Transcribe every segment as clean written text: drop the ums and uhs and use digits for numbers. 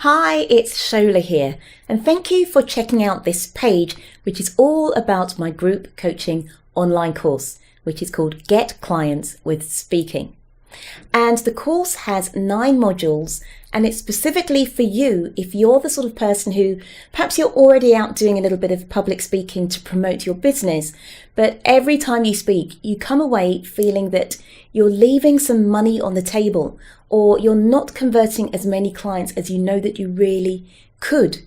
Hi, it's Shola here, and thank you for checking out this page, which is all about my group coaching online course, which is called Get Clients with Speaking. And the course has 9 modules, and it's specifically for you if you're the sort of person who perhaps you're already out doing a little bit of public speaking to promote your business, but every time you speak, you come away feeling that you're leaving some money on the table, or you're not converting as many clients as you know that you really could.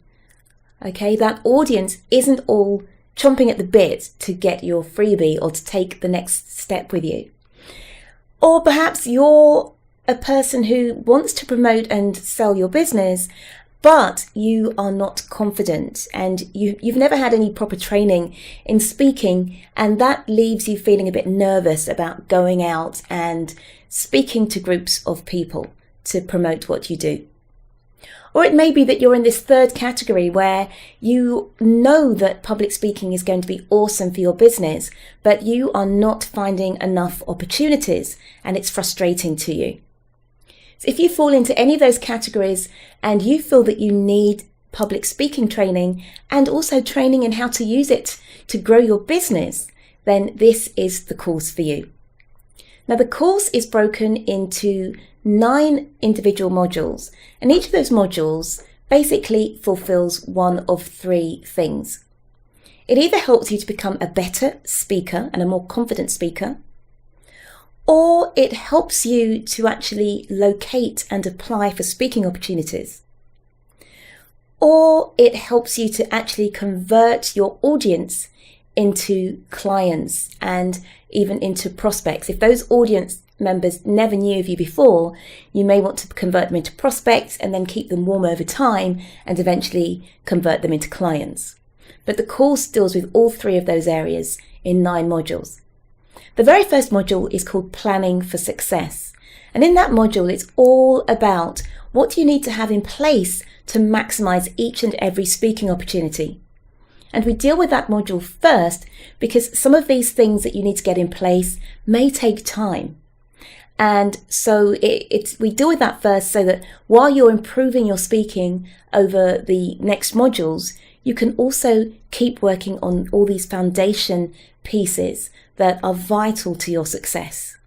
Okay, that audience isn't all chomping at the bit to get your freebie or to take the next step with you. Or perhaps you're a person who wants to promote and sell your business, but you are not confident and you've never had any proper training in speaking, and that leaves you feeling a bit nervous about going out and speaking to groups of people to promote what you do. Or it may be that you're in this third category where you know that public speaking is going to be awesome for your business, but you are not finding enough opportunities and it's frustrating to you. So if you fall into any of those categories and you feel that you need public speaking training and also training in how to use it to grow your business, then this is the course for you. Now, the course is broken into 9 individual modules, and each of those modules basically fulfills one of 3 things. It either helps you to become a better speaker and a more confident speaker, or it helps you to actually locate and apply for speaking opportunities, or it helps you to actually convert your audience into clients and even into prospects. If those audience members never knew of you before, you may want to convert them into prospects and then keep them warm over time and eventually convert them into clients. But the course deals with all 3 of those areas in 9 modules. The very first module is called Planning for Success. And in that module, it's all about what you need to have in place to maximize each and every speaking opportunity. And we deal with that module first because some of these things that you need to get in place may take time. And so we deal with that first so that while you're improving your speaking over the next modules, you can also keep working on all these foundation pieces that are vital to your success.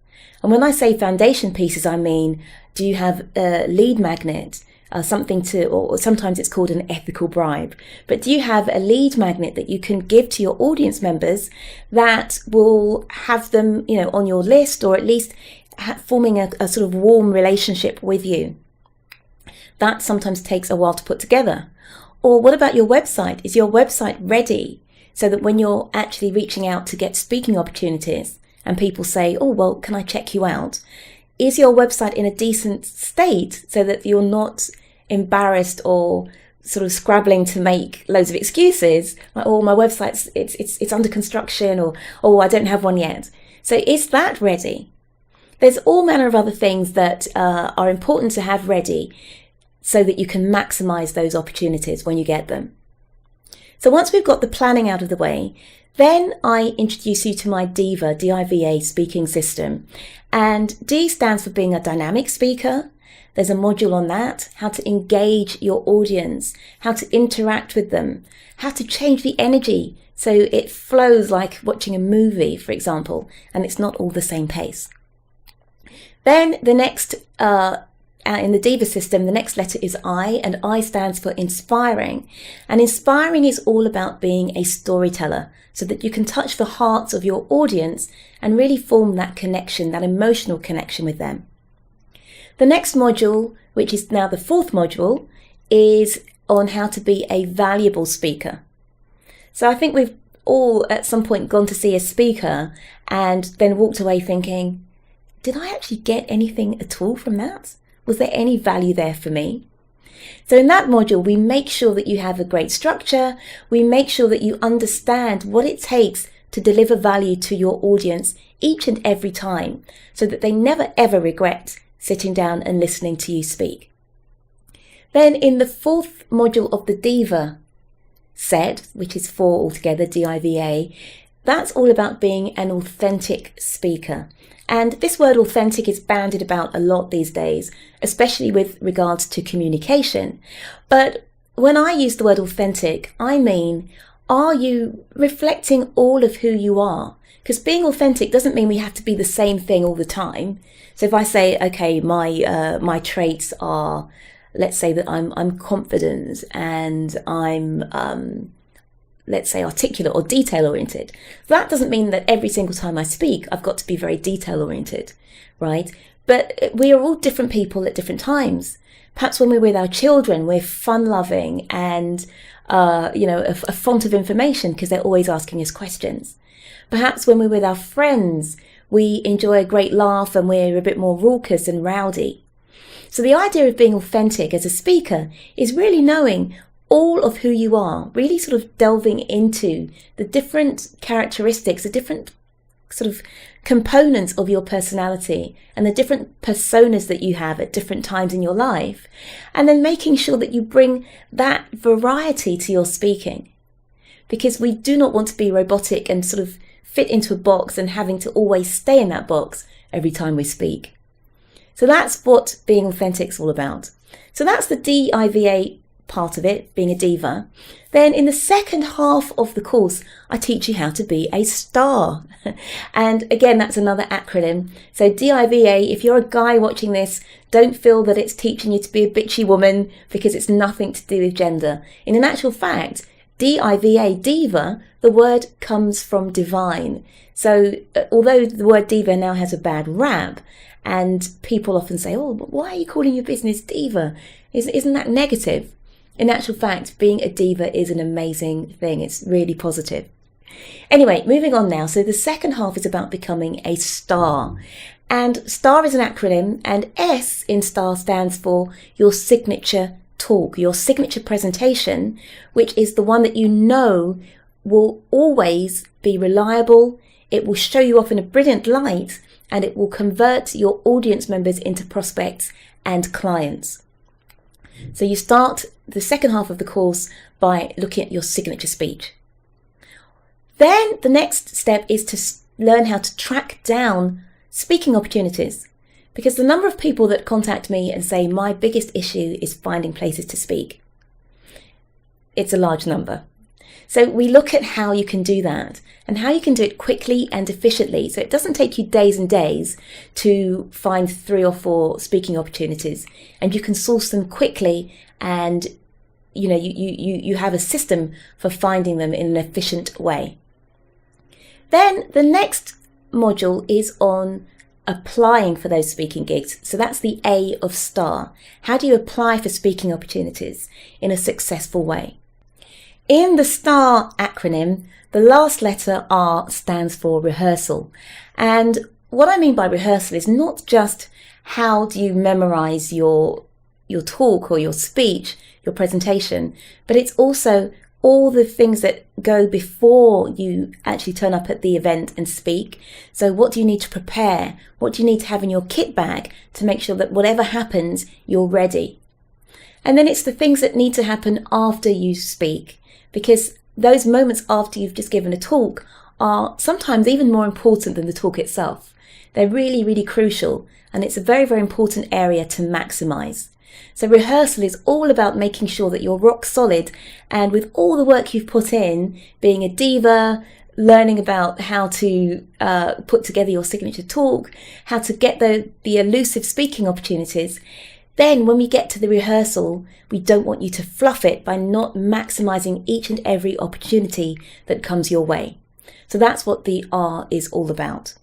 And when I say foundation pieces, I mean, do you have a lead magnet? Or sometimes it's called an ethical bribe. But do you have a lead magnet that you can give to your audience members that will have them, on your list, or at least forming a sort of warm relationship with you? That sometimes takes a while to put together. Or what about your website? Is your website ready so that when you're actually reaching out to get speaking opportunities and people say, oh, well, can I check you out? Is your website in a decent state so that you're not embarrassed or sort of scrabbling to make loads of excuses, like, oh, my website's it's under construction, or oh, I don't have one yet. So is that ready? There's all manner of other things that are important to have ready so that you can maximize those opportunities when you get them. So once we've got the planning out of the way, then I introduce you to my DIVA, D-I-V-A speaking system. And D stands for being a dynamic speaker. There's a module on that, how to engage your audience, how to interact with them, how to change the energy so it flows like watching a movie, for example, and it's not all the same pace. Then the next, in the DIVA system, the next letter is I, and I stands for inspiring. And inspiring is all about being a storyteller so that you can touch the hearts of your audience and really form that connection, that emotional connection with them. The next module, which is now the 4th module, is on how to be a valuable speaker. So I think we've all at some point gone to see a speaker and then walked away thinking, did I actually get anything at all from that? Was there any value there for me? So in that module, we make sure that you have a great structure. We make sure that you understand what it takes to deliver value to your audience each and every time so that they never ever regret sitting down and listening to you speak. Then in the 4th module of the DIVA set, which is 4 altogether, D-I-V-A, that's all about being an authentic speaker. And this word authentic is bandied about a lot these days, especially with regards to communication. But when I use the word authentic, I mean, are you reflecting all of who you are? Because being authentic doesn't mean we have to be the same thing all the time. So if I say, okay, my traits are, let's say that I'm confident and I'm let's say articulate or detail oriented. That doesn't mean that every single time I speak, I've got to be very detail oriented, right? But we are all different people at different times. Perhaps when we're with our children, we're fun loving and, a font of information because they're always asking us questions. Perhaps when we're with our friends, we enjoy a great laugh and we're a bit more raucous and rowdy. So the idea of being authentic as a speaker is really knowing all of who you are, really sort of delving into the different characteristics, the different sort of components of your personality and the different personas that you have at different times in your life, and then making sure that you bring that variety to your speaking. Because we do not want to be robotic and sort of fit into a box and having to always stay in that box every time we speak. So that's what being authentic is all about. So that's the DIVA part of it, being a diva. Then in the second half of the course, I teach you how to be a star. And again, that's another acronym. So DIVA, if you're a guy watching this, don't feel that it's teaching you to be a bitchy woman because it's nothing to do with gender. In actual fact, DIVA, diva, the word comes from divine. So although the word diva now has a bad rap, and people often say, oh, but why are you calling your business diva? Isn't that negative? In actual fact, being a diva is an amazing thing. It's really positive. Anyway, moving on now. So the second half is about becoming a star. And STAR is an acronym, and S in STAR stands for your signature talk, your signature presentation, which is the one that you know will always be reliable. It will show you off in a brilliant light, and it will convert your audience members into prospects and clients. So you start the second half of the course by looking at your signature speech. Then the next step is to learn how to track down speaking opportunities, because the number of people that contact me and say my biggest issue is finding places to speak, it's a large number. So we look at how you can do that and how you can do it quickly and efficiently. So it doesn't take you days and days to find 3 or 4 speaking opportunities, and you can source them quickly, and you have a system for finding them in an efficient way. Then the next module is on applying for those speaking gigs. So that's the A of STAR. How do you apply for speaking opportunities in a successful way? In the STAR acronym, the last letter R stands for rehearsal. And what I mean by rehearsal is not just how do you memorize your talk or your speech, your presentation, but it's also all the things that go before you actually turn up at the event and speak. So what do you need to prepare? What do you need to have in your kit bag to make sure that whatever happens, you're ready? And then it's the things that need to happen after you speak, because those moments after you've just given a talk are sometimes even more important than the talk itself. They're really, really crucial, and it's a very, very important area to maximize. So rehearsal is all about making sure that you're rock solid, and with all the work you've put in, being a diva, learning about how to put together your signature talk, how to get the elusive speaking opportunities, then when we get to the rehearsal, we don't want you to fluff it by not maximizing each and every opportunity that comes your way. So that's what the R is all about.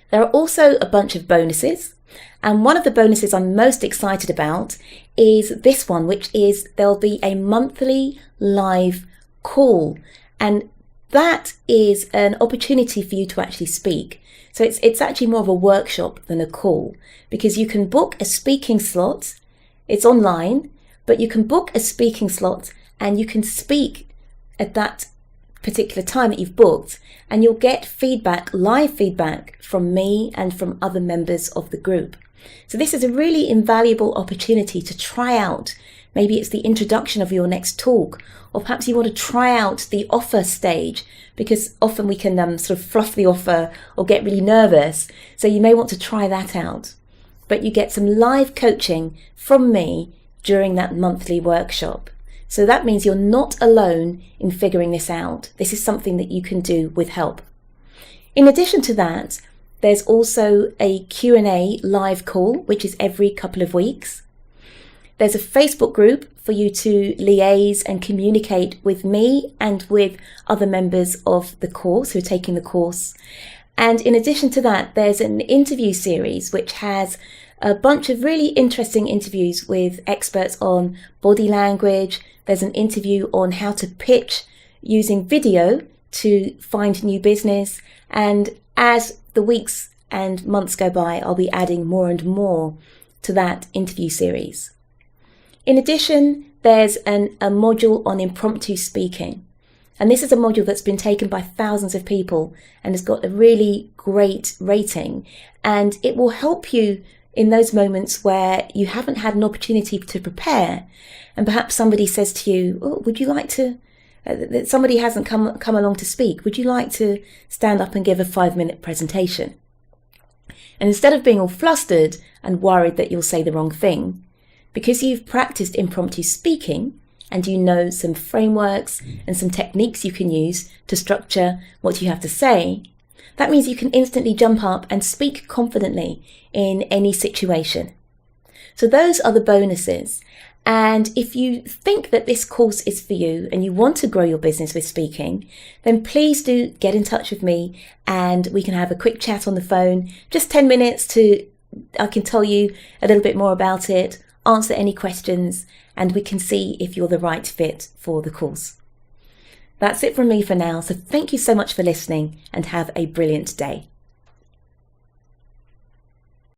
There are also a bunch of bonuses. And one of the bonuses I'm most excited about is this one, which is there'll be a monthly live call. And that is an opportunity for you to actually speak. So it's actually more of a workshop than a call, because you can book a speaking slot. It's online, but you can book a speaking slot and you can speak at that particular time that you've booked, and you'll get feedback, live feedback from me and from other members of the group. So this is a really invaluable opportunity to try out. Maybe it's the introduction of your next talk, or perhaps you want to try out the offer stage, because often we can sort of fluff the offer or get really nervous. So you may want to try that out. But you get some live coaching from me during that monthly workshop. So that means you're not alone in figuring this out. This is something that you can do with help. In addition to that, there's also a Q&A live call, which is every couple of weeks. There's a Facebook group for you to liaise and communicate with me and with other members of the course who are taking the course. And in addition to that, there's an interview series which has a bunch of really interesting interviews with experts on body language. There's an interview on how to pitch using video to find new business. And as the weeks and months go by, I'll be adding more and more to that interview series. In addition, there's a module on impromptu speaking. And this is a module that's been taken by thousands of people and has got a really great rating. And it will help you in those moments where you haven't had an opportunity to prepare. And perhaps somebody says to you, oh, would you like to, somebody hasn't come along to speak. Would you like to stand up and give a 5-minute presentation? And instead of being all flustered and worried that you'll say the wrong thing, because you've practiced impromptu speaking and you know some frameworks and some techniques you can use to structure what you have to say, that means you can instantly jump up and speak confidently in any situation. So those are the bonuses. And if you think that this course is for you and you want to grow your business with speaking, then please do get in touch with me and we can have a quick chat on the phone, just 10 minutes I can tell you a little bit more about it, answer any questions, and we can see if you're the right fit for the course. That's it from me for now, so thank you so much for listening and have a brilliant day.